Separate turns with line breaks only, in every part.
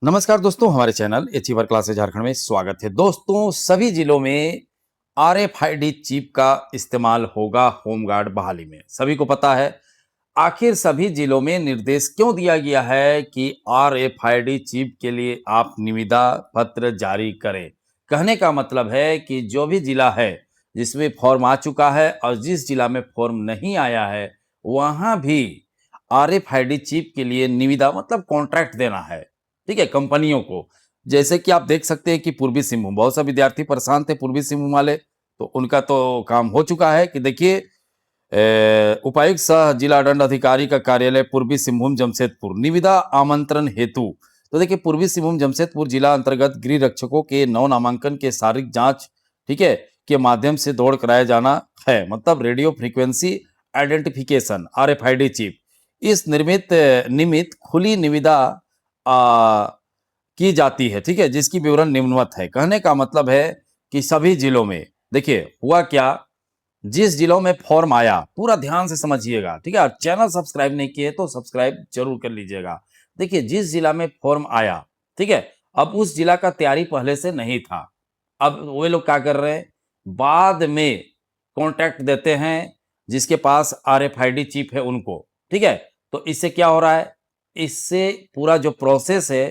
नमस्कार दोस्तों, हमारे चैनल अचीवर क्लासेस झारखंड में स्वागत है। दोस्तों, सभी जिलों में आरएफआईडी चिप का इस्तेमाल होगा होमगार्ड बहाली में। सभी को पता है। आखिर सभी जिलों में निर्देश क्यों दिया गया है कि आरएफआईडी चिप के लिए आप निविदा पत्र जारी करें? कहने का मतलब है कि जो भी जिला है जिसमें फॉर्म आ चुका है और जिस जिला में फॉर्म नहीं आया है, वहां भी आरएफआईडी चिप के लिए निविदा मतलब कॉन्ट्रैक्ट देना है। ठीक है, कंपनियों को। जैसे कि आप देख सकते हैं कि पूर्वी सिंहभूम, बहुत सा विद्यार्थी परेशान थे पूर्वी सिंहभूम वाले, तो उनका तो काम हो चुका है कि देखिए उपायुक्त सह जिला दंड अधिकारी का कार्यालय पूर्वी सिंहभूम जमशेदपुर निविदा आमंत्रण हेतु। तो देखिए, पूर्वी सिंहभूम जमशेदपुर जिला अंतर्गत गृह रक्षकों के नव नामांकन के शारीरिक जांच, ठीक है, के माध्यम से दौड़ कराया जाना है। मतलब radio frequency identification RFID chip इस निमित्त खुली निविदा आ, की जाती है। ठीक है, जिसकी विवरण निम्नवत है। कहने का मतलब है कि सभी जिलों में देखिए हुआ क्या, जिस जिलों में फॉर्म आया पूरा ध्यान से समझिएगा। ठीक है, चैनल सब्सक्राइब नहीं किए तो सब्सक्राइब जरूर कर लीजिएगा। देखिए, जिस जिला में फॉर्म आया, ठीक है, अब उस जिला का तैयारी पहले से नहीं था। अब वे लोग क्या कर रहे हैं, बाद में कॉन्ट्रैक्ट देते हैं जिसके पास आरएफआईडी चिप है उनको। ठीक है, तो इससे क्या हो रहा है, इससे पूरा जो प्रोसेस है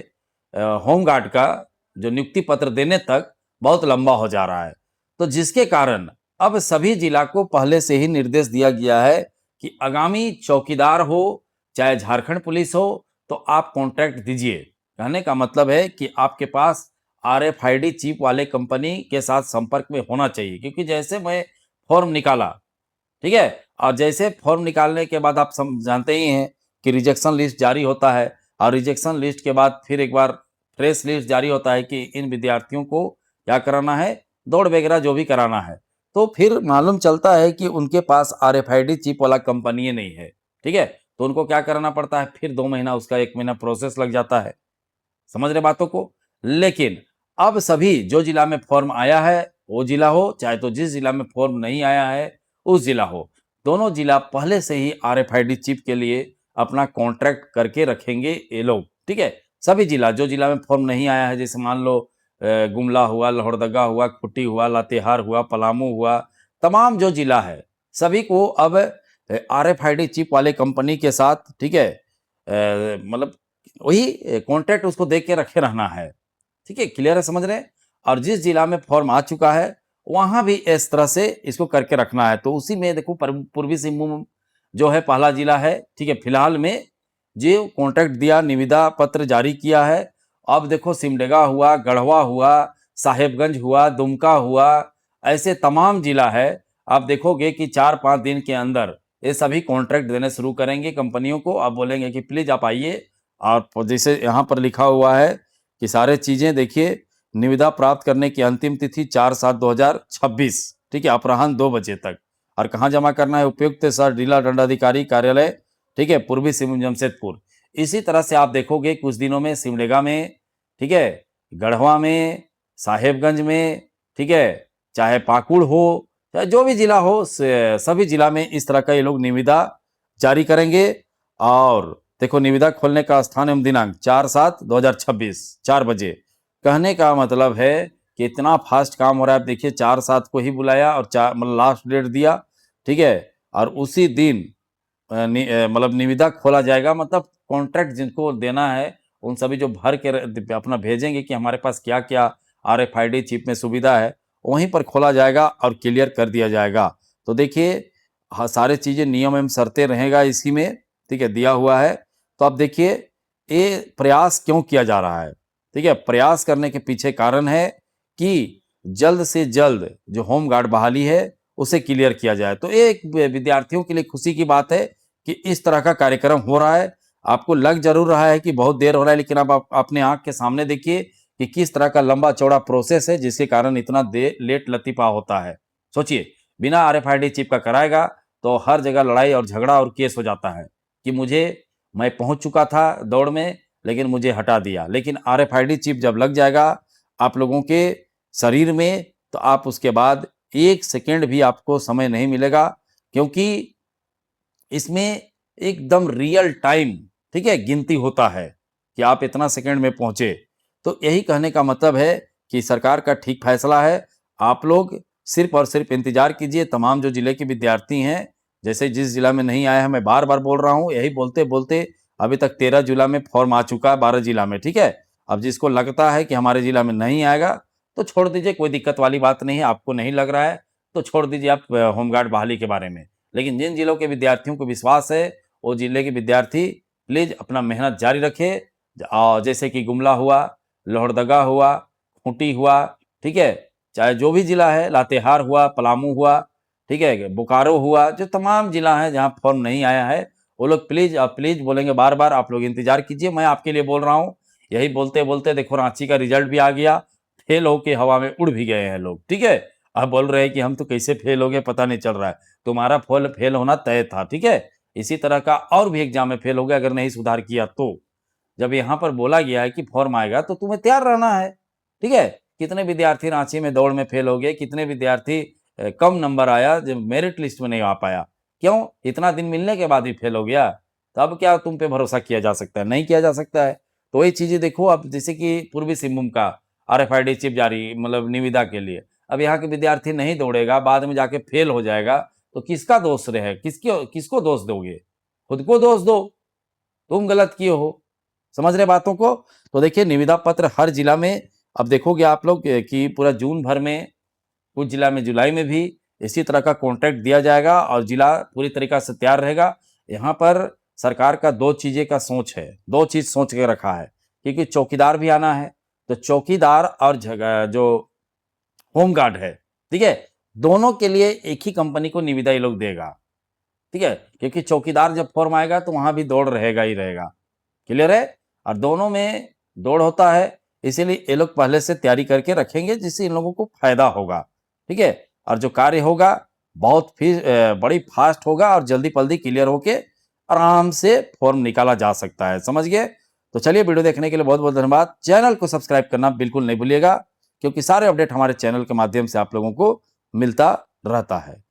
होमगार्ड का, जो नियुक्ति पत्र देने तक बहुत लंबा हो जा रहा है। तो जिसके कारण अब सभी जिला को पहले से ही निर्देश दिया गया है कि आगामी चौकीदार हो चाहे झारखंड पुलिस हो, तो आप कॉन्ट्रैक्ट दीजिए। कहने का मतलब है कि आपके पास आरएफआईडी चिप वाले कंपनी के साथ संपर्क में होना चाहिए। क्योंकि जैसे मैं फॉर्म निकाला, ठीक है, और जैसे फॉर्म निकालने के बाद आप जानते ही हैं कि रिजेक्शन लिस्ट जारी होता है, और रिजेक्शन लिस्ट के बाद फिर एक बार फ्रेश लिस्ट जारी होता है कि इन विद्यार्थियों को क्या कराना है, दौड़ वगैरह जो भी कराना है। तो फिर मालूम चलता है कि उनके पास आरएफआईडी चिप वाला कंपनी नहीं है। ठीक है, तो उनको क्या कराना पड़ता है, फिर 2 महीना, उसका 1 महीना प्रोसेस लग जाता है। समझ रहे बातों को? लेकिन अब सभी जो जिला में फॉर्म आया है वो जिला हो, चाहे तो जिस जिला में फॉर्म नहीं आया है उस जिला हो, दोनों जिला पहले से ही आरएफआईडी चिप के लिए अपना कॉन्ट्रैक्ट करके रखेंगे ये लोग। ठीक है, सभी जिला, जो जिला में फॉर्म नहीं आया है, जैसे मान लो गुमला हुआ, लोहरदगा हुआ, खूंटी हुआ, लातेहार हुआ, पलामू हुआ, तमाम जो जिला है सभी को अब आरएफआईडी चिप वाले कंपनी के साथ, ठीक है, मतलब वही कॉन्ट्रैक्ट उसको देख के रखे रहना है। ठीक है, क्लियर है, समझ रहे हैं? और जिस जिला में फॉर्म आ चुका है वहां भी इस तरह से इसको करके रखना है। तो उसी में देखो, पूर्वी सिंहभूम जो है पहला जिला है। ठीक है, फिलहाल में जो कॉन्ट्रैक्ट दिया, निविदा पत्र जारी किया है। अब देखो, सिमडेगा हुआ, गढ़वा हुआ, साहेबगंज हुआ, दुमका हुआ, ऐसे तमाम जिला है। आप देखोगे कि 4-5 दिन के अंदर ये सभी कॉन्ट्रैक्ट देने शुरू करेंगे कंपनियों को। आप बोलेंगे कि प्लीज आप आइए, और जैसे यहाँ पर लिखा हुआ है कि सारे चीजें देखिए, निविदा प्राप्त करने की अंतिम तिथि 4/7/2026, ठीक है, अपराह्न 2 बजे तक। और कहाँ जमा करना है, उपयुक्त सह जिला दंडाधिकारी कार्यालय, ठीक है, पूर्वी सिंहभूम जमशेदपुर। इसी तरह से आप देखोगे कुछ दिनों में सिमडेगा में, ठीक है, गढ़वा में, साहेबगंज में, ठीक है, चाहे पाकुड़ हो, चाहे जो भी जिला हो, सभी जिला में इस तरह का ये लोग निविदा जारी करेंगे। और देखो, निविदा खोलने का स्थान एवं दिनांक 4/7/2026 4 बजे। कहने का मतलब है कि इतना फास्ट काम हो रहा है। देखिए, 4/7 को ही बुलाया और मतलब लास्ट डेट दिया। ठीक है, और उसी दिन मतलब निविदा खोला जाएगा। मतलब कॉन्ट्रैक्ट जिनको देना है उन सभी जो भर के अपना भेजेंगे कि हमारे पास क्या क्या आरएफआईडी चिप में सुविधा है, वहीं पर खोला जाएगा और क्लियर कर दिया जाएगा। तो देखिए, हाँ, सारे चीजें नियम एवं शर्तें रहेगा इसी में, ठीक है, दिया हुआ है। तो अब देखिए, ये प्रयास क्यों किया जा रहा है। ठीक है, प्रयास करने के पीछे कारण है कि जल्द से जल्द जो होमगार्ड बहाली है उसे क्लियर किया जाए। तो एक विद्यार्थियों के लिए खुशी की बात है कि इस तरह का कार्यक्रम हो रहा है। आपको लग जरूर रहा है कि बहुत देर हो रहा है, लेकिन अब आप अपने आंख के सामने देखिए कि किस तरह का लंबा चौड़ा प्रोसेस है जिसके कारण इतना देर लेट लतीफा होता है। सोचिए, बिना आरएफआईडी चिप का कराएगा तो हर जगह लड़ाई और झगड़ा और केस हो जाता है कि मैं पहुंच चुका था दौड़ में लेकिन मुझे हटा दिया। लेकिन आरएफआईडी चिप जब लग जाएगा आप लोगों के शरीर में, तो आप उसके बाद 1 सेकेंड भी आपको समय नहीं मिलेगा, क्योंकि इसमें एकदम रियल टाइम, ठीक है, गिनती होता है कि आप इतना सेकंड में पहुंचे। तो यही कहने का मतलब है कि सरकार का ठीक फैसला है। आप लोग सिर्फ और सिर्फ इंतजार कीजिए। तमाम जो जिले के विद्यार्थी हैं, जैसे जिस जिला में नहीं आया है, मैं बार बार बोल रहा हूँ, यही बोलते बोलते अभी तक 13 जिला में फॉर्म आ चुका है, 12 जिला में, ठीक है। अब जिसको लगता है कि हमारे जिला में नहीं आएगा तो छोड़ दीजिए, कोई दिक्कत वाली बात नहीं है। आपको नहीं लग रहा है तो छोड़ दीजिए आप होमगार्ड बहाली के बारे में। लेकिन जिन जिलों के विद्यार्थियों को विश्वास है, वो जिले के विद्यार्थी प्लीज अपना मेहनत जारी रखे। जैसे कि गुमला हुआ, लोहरदगा हुआ, खूंटी हुआ, ठीक है, चाहे जो भी जिला है, लातेहार हुआ, पलामू हुआ, ठीक है, बोकारो हुआ, जो तमाम जिला है जहां फॉर्म नहीं आया है, वो लोग प्लीज प्लीज बोलेंगे बार बार, आप लोग इंतजार कीजिए। मैं आपके लिए बोल रहा हूँ। यही बोलते बोलते देखो रांची का रिजल्ट भी आ गया। फेल होके हवा में उड़ भी गए हैं लोग, ठीक है। अब बोल रहे हैं कि हम तो कैसे फेल हो गए पता नहीं चल रहा है। तुम्हारा फेल होना तय था, ठीक है। इसी तरह का और भी एग्जाम में फेल हो गया अगर नहीं सुधार किया तो। जब यहाँ पर बोला गया है कि फॉर्म आएगा तो तुम्हें तैयार रहना है, ठीक है। कितने विद्यार्थी रांची में दौड़ में फेल हो गए, कितने विद्यार्थी कम नंबर आया, जब मेरिट लिस्ट में नहीं आ पाया, क्यों? इतना दिन मिलने के बाद ही फेल हो गया। तब क्या तुम पे भरोसा किया जा सकता है? नहीं किया जा सकता है। तो वही चीजें देखो, अब जैसे कि पूर्वी सिंहभूम का RFID चिप जारी, मतलब निविदा के लिए, अब यहाँ के विद्यार्थी नहीं दौड़ेगा, बाद में जाके फेल हो जाएगा, तो किसका दोष रहे? किसको दोष दोगे? खुद को दोष दो, तुम गलत किए हो। समझ रहे बातों को? तो देखिए, निविदा पत्र हर जिला में अब देखोगे आप लोग कि पूरा जून भर में, कुछ जिला में जुलाई में भी इसी तरह का कॉन्ट्रैक्ट दिया जाएगा और जिला पूरी तरीका से तैयार रहेगा। यहाँ पर सरकार का दो चीजें का सोच है, दो चीज सोच के रखा है, क्योंकि चौकीदार भी आना है। तो चौकीदार और जो होमगार्ड है, ठीक है, दोनों के लिए एक ही कंपनी को निविदा ये लोग देगा, ठीक है। क्योंकि चौकीदार जब फॉर्म आएगा तो वहां भी दौड़ रहेगा ही रहेगा। क्लियर है? और दोनों में दौड़ होता है, इसीलिए ये लोग पहले से तैयारी करके रखेंगे जिससे इन लोगों को फायदा होगा, ठीक है। और जो कार्य होगा बहुत बड़ी फास्ट होगा और जल्दी पल्दी क्लियर होके आराम से फॉर्म निकाला जा सकता है। समझ गए? तो चलिए, वीडियो देखने के लिए बहुत बहुत धन्यवाद। चैनल को सब्सक्राइब करना बिल्कुल नहीं भूलिएगा, क्योंकि सारे अपडेट हमारे चैनल के माध्यम से आप लोगों को मिलता रहता है।